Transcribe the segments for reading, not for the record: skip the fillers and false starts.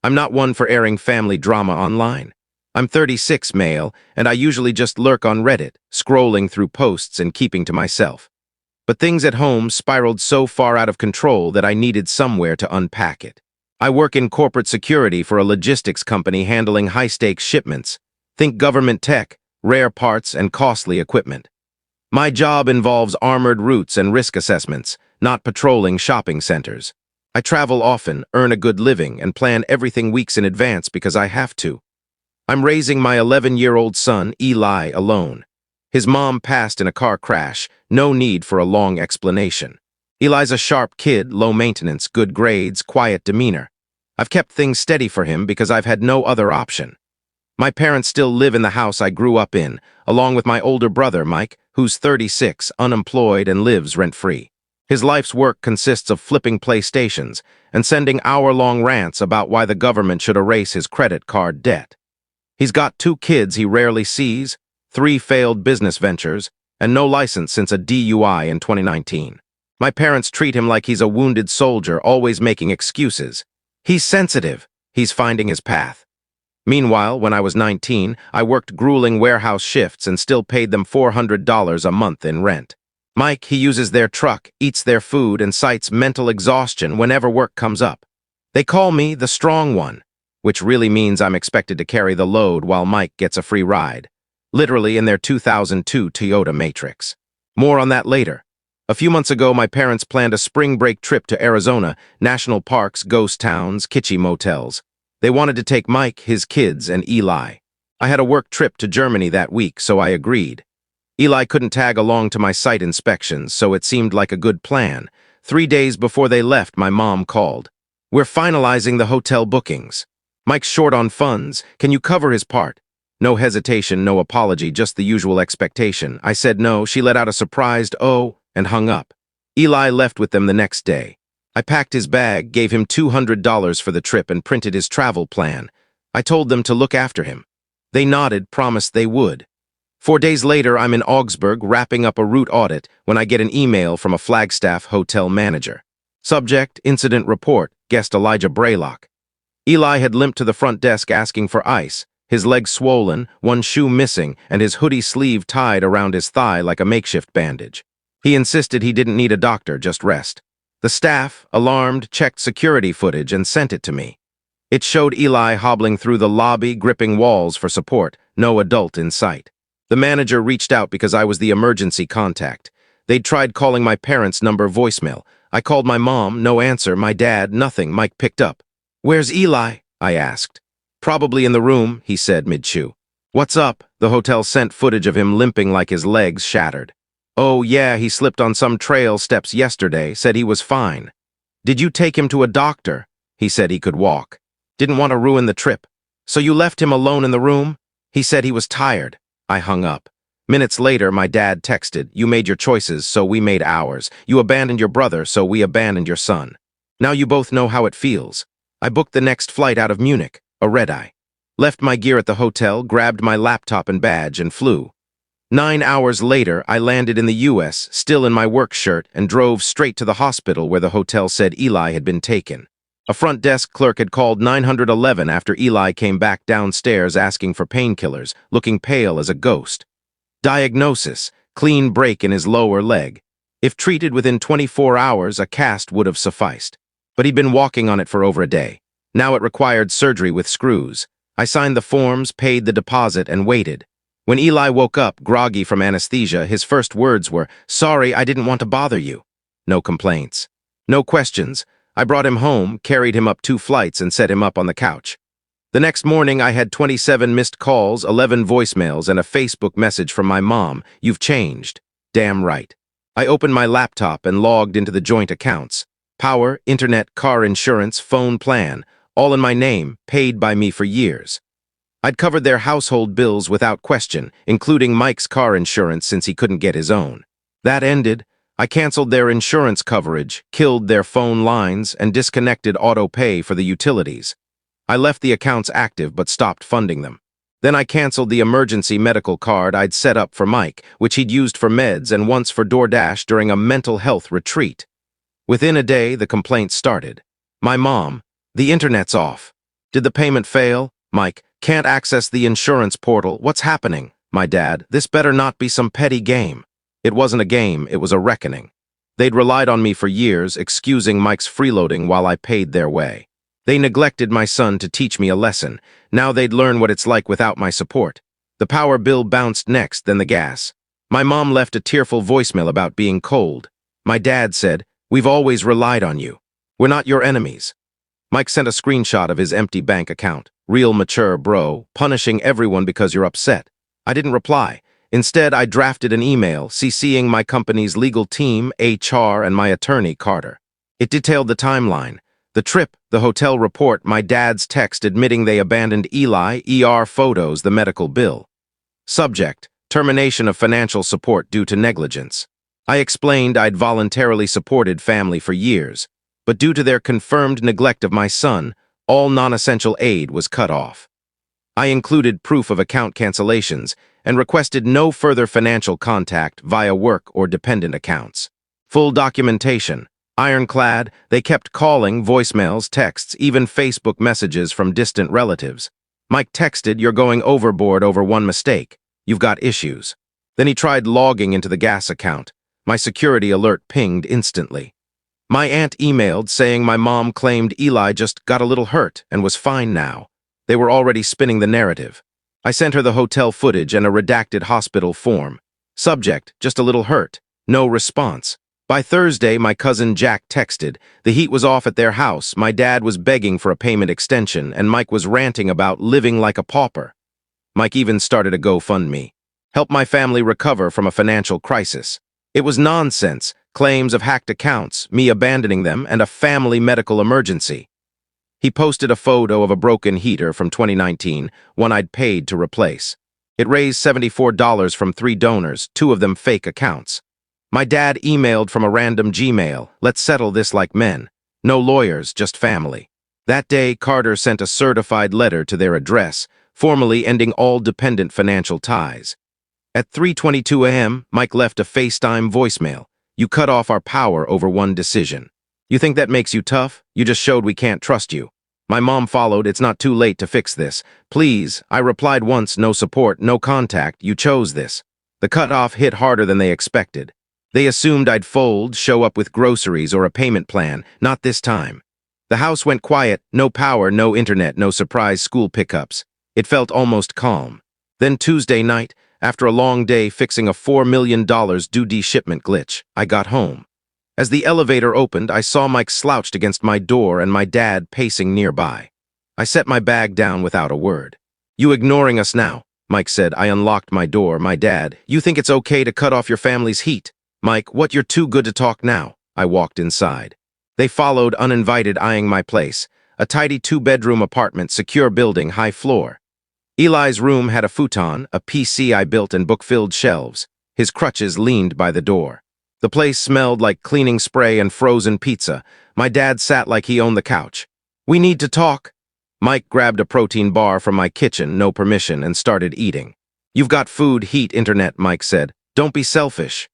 I'm not one for airing family drama online. I'm 36, male, and I usually just lurk on Reddit, scrolling through posts and keeping to myself. But things at home spiraled so far out of control that I needed somewhere to unpack it. I work in corporate security for a logistics company handling high-stakes shipments. Think government tech, rare parts, and costly equipment. My job involves armored routes and risk assessments, not patrolling shopping centers. I travel often, earn a good living, and plan everything weeks in advance because I have to. I'm raising my 11-year-old son, Eli, alone. His mom passed in a car crash, no need for a long explanation. Eli's a sharp kid, low maintenance, good grades, quiet demeanor. I've kept things steady for him because I've had no other option. My parents still live in the house I grew up in, along with my older brother, Mike, who's 36, unemployed, and lives rent-free. His life's work consists of flipping PlayStations and sending hour-long rants about why the government should erase his credit card debt. He's got 2 kids he rarely sees, 3 failed business ventures, and no license since a DUI in 2019. My parents treat him like he's a wounded soldier, always making excuses. He's sensitive. He's finding his path. Meanwhile, when I was 19, I worked grueling warehouse shifts and still paid them $400 a month in rent. Mike, he uses their truck, eats their food, and cites mental exhaustion whenever work comes up. They call me the strong one, which really means I'm expected to carry the load while Mike gets a free ride, literally in their 2002 Toyota Matrix. More on that later. A few months ago, my parents planned a spring break trip to Arizona, national parks, ghost towns, kitschy motels. They wanted to take Mike, his kids, and Eli. I had a work trip to Germany that week, so I agreed. Eli couldn't tag along to my site inspections, so it seemed like a good plan. 3 days before they left, my mom called. "We're finalizing the hotel bookings. Mike's short on funds. Can you cover his part?" No hesitation, no apology, just the usual expectation. I said no. She let out a surprised "oh" and hung up. Eli left with them the next day. I packed his bag, gave him $200 for the trip, and printed his travel plan. I told them to look after him. They nodded, promised they would. 4 days later, I'm in Augsburg wrapping up a route audit when I get an email from a Flagstaff hotel manager. Subject, incident report, guest Elijah Braylock. Eli had limped to the front desk asking for ice, his leg swollen, one shoe missing, and his hoodie sleeve tied around his thigh like a makeshift bandage. He insisted he didn't need a doctor, just rest. The staff, alarmed, checked security footage and sent it to me. It showed Eli hobbling through the lobby, gripping walls for support, no adult in sight. The manager reached out because I was the emergency contact. They'd tried calling my parents' number voicemail. I called my mom, no answer, my dad, nothing. Mike picked up. "Where's Eli?" I asked. "Probably in the room," he said mid-chew. "What's up?" The hotel sent footage of him limping like his legs shattered. "Oh, yeah, he slipped on some trail steps yesterday, said he was fine." "Did you take him to a doctor?" He said he could walk. "Didn't want to ruin the trip." "So you left him alone in the room?" He said he was tired. I hung up. Minutes later, my dad texted, "You made your choices, so we made ours. You abandoned your brother, so we abandoned your son. Now you both know how it feels." I booked the next flight out of Munich, a red-eye. Left my gear at the hotel, grabbed my laptop and badge, and flew. 9 hours later, I landed in the U.S., still in my work shirt, and drove straight to the hospital where the hotel said Eli had been taken. A front desk clerk had called 911 after Eli came back downstairs asking for painkillers, looking pale as a ghost. Diagnosis: clean break in his lower leg. If treated within 24 hours, a cast would have sufficed. But he'd been walking on it for over a day. Now it required surgery with screws. I signed the forms, paid the deposit, and waited. When Eli woke up, groggy from anesthesia, his first words were, "Sorry, I didn't want to bother you." No complaints. No questions. I brought him home, carried him up 2 flights, and set him up on the couch. The next morning, I had 27 missed calls, 11 voicemails, and a Facebook message from my mom. "You've changed." Damn right. I opened my laptop and logged into the joint accounts. Power, internet, car insurance, phone plan, all in my name, paid by me for years. I'd covered their household bills without question, including Mike's car insurance since he couldn't get his own. That ended. I canceled their insurance coverage, killed their phone lines, and disconnected auto pay for the utilities. I left the accounts active but stopped funding them. Then I canceled the emergency medical card I'd set up for Mike, which he'd used for meds and once for DoorDash during a mental health retreat. Within a day, the complaints started. "My mom, the internet's off." Did the payment fail? Mike, can't access the insurance portal. What's happening? My dad, this better not be some petty game. It wasn't a game, it was a reckoning. They'd relied on me for years, excusing Mike's freeloading while I paid their way. They neglected my son to teach me a lesson. Now they'd learn what it's like without my support. The power bill bounced next, then the gas. My mom left a tearful voicemail about being cold. My dad said, "We've always relied on you. We're not your enemies." Mike sent a screenshot of his empty bank account. Real mature bro, punishing everyone because you're upset. I didn't reply. Instead, I drafted an email CCing my company's legal team, HR, and my attorney, Carter. It detailed the timeline. The trip, the hotel report, my dad's text admitting they abandoned Eli, ER photos, the medical bill. Subject, termination of financial support due to negligence. I explained I'd voluntarily supported family for years, but due to their confirmed neglect of my son, all non-essential aid was cut off. I included proof of account cancellations and requested no further financial contact via work or dependent accounts. Full documentation. Ironclad, they kept calling, voicemails, texts, even Facebook messages from distant relatives. Mike texted, "You're going overboard over one mistake. You've got issues." Then he tried logging into the gas account. My security alert pinged instantly. My aunt emailed saying my mom claimed Eli just got a little hurt and was fine now. They were already spinning the narrative. I sent her the hotel footage and a redacted hospital form. Subject, just a little hurt. No response. By Thursday, my cousin Jack texted. The heat was off at their house. My dad was begging for a payment extension, and Mike was ranting about living like a pauper. Mike even started a GoFundMe. Help my family recover from a financial crisis. It was nonsense. Claims of hacked accounts, me abandoning them, and a family medical emergency. He posted a photo of a broken heater from 2019, one I'd paid to replace. It raised $74 from 3 donors, 2 of them fake accounts. My dad emailed from a random Gmail, "Let's settle this like men. No lawyers, just family." That day, Carter sent a certified letter to their address, formally ending all dependent financial ties. At 3:22 a.m., Mike left a FaceTime voicemail. "You cut off our power over one decision. You think that makes you tough? You just showed we can't trust you." My mom followed, "It's not too late to fix this. Please." I replied once, "No support, no contact. You chose this." The cutoff hit harder than they expected. They assumed I'd fold, show up with groceries or a payment plan. Not this time. The house went quiet, no power, no internet, no surprise school pickups. It felt almost calm. Then Tuesday night, after a long day fixing a $4 million due shipment glitch, I got home. As the elevator opened, I saw Mike slouched against my door and my dad pacing nearby. I set my bag down without a word. "You ignoring us now?" Mike said. I unlocked my door. "My dad, you think it's okay to cut off your family's heat?" "Mike, what, you're too good to talk now." I walked inside. They followed, uninvited, eyeing my place. A tidy 2-bedroom apartment, secure building, high floor. Eli's room had a futon, a PC I built, and book-filled shelves. His crutches leaned by the door. The place smelled like cleaning spray and frozen pizza. My dad sat like he owned the couch. "We need to talk." Mike grabbed a protein bar from my kitchen, no permission, and started eating. "You've got food, heat, internet," Mike said. "Don't be selfish."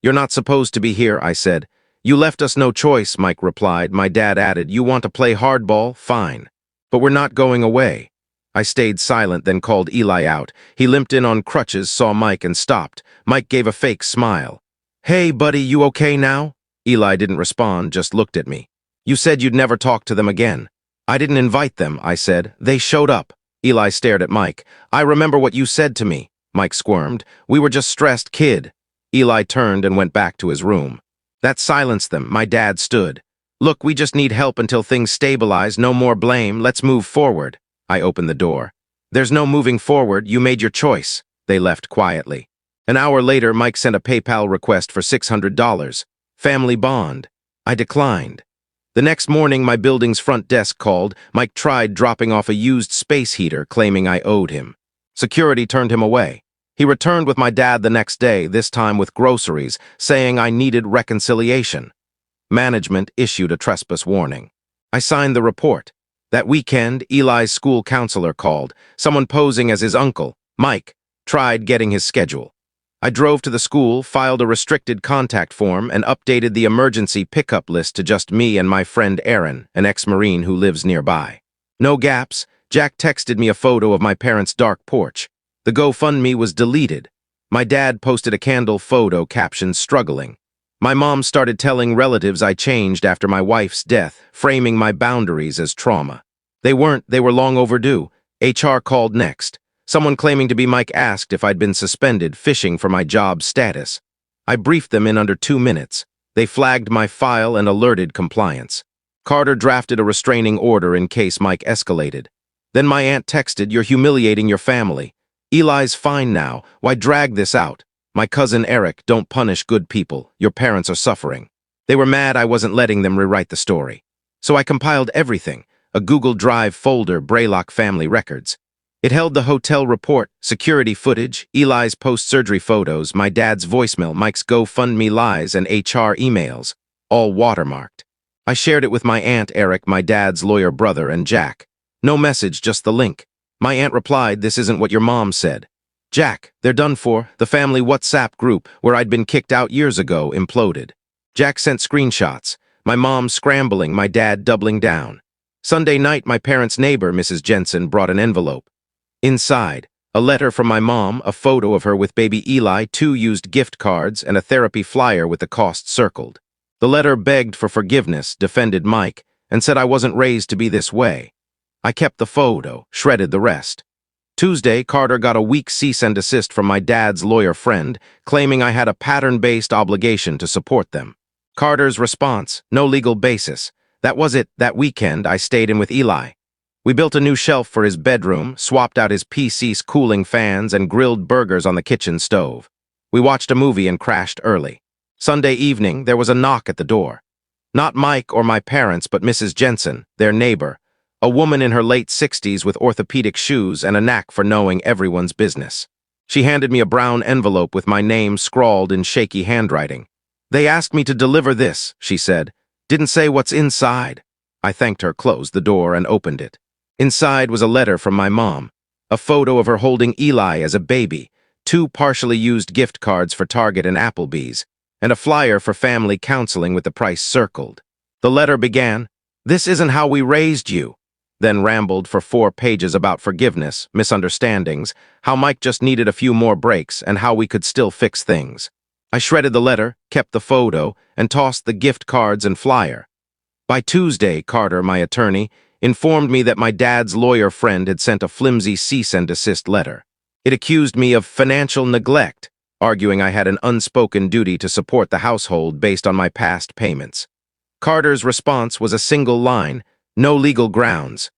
"You're not supposed to be here," I said. "You left us no choice," Mike replied. My dad added, "You want to play hardball? Fine. But we're not going away." I stayed silent, then called Eli out. He limped in on crutches, saw Mike, and stopped. Mike gave a fake smile. "Hey, buddy, you okay now?" Eli didn't respond, just looked at me. "You said you'd never talk to them again." "I didn't invite them," I said. "They showed up." Eli stared at Mike. "I remember what you said to me." Mike squirmed. "We were just stressed, kid." Eli turned and went back to his room. That silenced them. My dad stood. "Look, we just need help until things stabilize. No more blame. Let's move forward." I opened the door. "There's no moving forward. You made your choice." They left quietly. An hour later, Mike sent a PayPal request for $600. Family bond. I declined. The next morning, my building's front desk called. Mike tried dropping off a used space heater, claiming I owed him. Security turned him away. He returned with my dad the next day, this time with groceries, saying I needed reconciliation. Management issued a trespass warning. I signed the report. That weekend, Eli's school counselor called. Someone posing as his uncle, Mike, tried getting his schedule. I drove to the school, filed a restricted contact form, and updated the emergency pickup list to just me and my friend Aaron, an ex-Marine who lives nearby. No gaps. Jack texted me a photo of my parents' dark porch. The GoFundMe was deleted. My dad posted a candle photo captioned struggling. My mom started telling relatives I changed after my wife's death, framing my boundaries as trauma. They were long overdue. HR called next. Someone claiming to be Mike asked if I'd been suspended, fishing for my job status. I briefed them in under 2 minutes. They flagged my file and alerted compliance. Carter drafted a restraining order in case Mike escalated. Then my aunt texted, "You're humiliating your family. Eli's fine now. Why drag this out? My cousin Eric, don't punish good people. Your parents are suffering." They were mad I wasn't letting them rewrite the story. So I compiled everything, a Google Drive folder, Braylock family records. It held the hotel report, security footage, Eli's post-surgery photos, my dad's voicemail, Mike's GoFundMe lies, and HR emails, all watermarked. I shared it with my aunt Eric, my dad's lawyer brother, and Jack. No message, just the link. My aunt replied, "This isn't what your mom said." Jack, they're done for. The family WhatsApp group, where I'd been kicked out years ago, imploded. Jack sent screenshots. My mom scrambling, my dad doubling down. Sunday night, my parents' neighbor, Mrs. Jensen, brought an envelope. Inside, a letter from my mom, a photo of her with baby Eli, 2 used gift cards, and a therapy flyer with the cost circled. The letter begged for forgiveness, defended Mike, and said I wasn't raised to be this way. I kept the photo, shredded the rest. Tuesday, Carter got a weak cease and desist from my dad's lawyer friend, claiming I had a pattern-based obligation to support them. Carter's response, no legal basis. That was it. That weekend, I stayed in with Eli. We built a new shelf for his bedroom, swapped out his PC's cooling fans, and grilled burgers on the kitchen stove. We watched a movie and crashed early. Sunday evening, there was a knock at the door. Not Mike or my parents, but Mrs. Jensen, their neighbor, a woman in her late 60s with orthopedic shoes and a knack for knowing everyone's business. She handed me a brown envelope with my name scrawled in shaky handwriting. "They asked me to deliver this," she said. "Didn't say what's inside." I thanked her, closed the door, and opened it. Inside was a letter from my mom, a photo of her holding Eli as a baby, 2 partially used gift cards for Target and Applebee's, and a flyer for family counseling with the price circled. The letter began, "This isn't how we raised you," then rambled for 4 pages about forgiveness, misunderstandings, how Mike just needed a few more breaks, and how we could still fix things. I shredded the letter, kept the photo, and tossed the gift cards and flyer. By Tuesday, Carter, my attorney, informed me that my dad's lawyer friend had sent a flimsy cease and desist letter. It accused me of financial neglect, arguing I had an unspoken duty to support the household based on my past payments. Carter's response was a single line, "No legal grounds."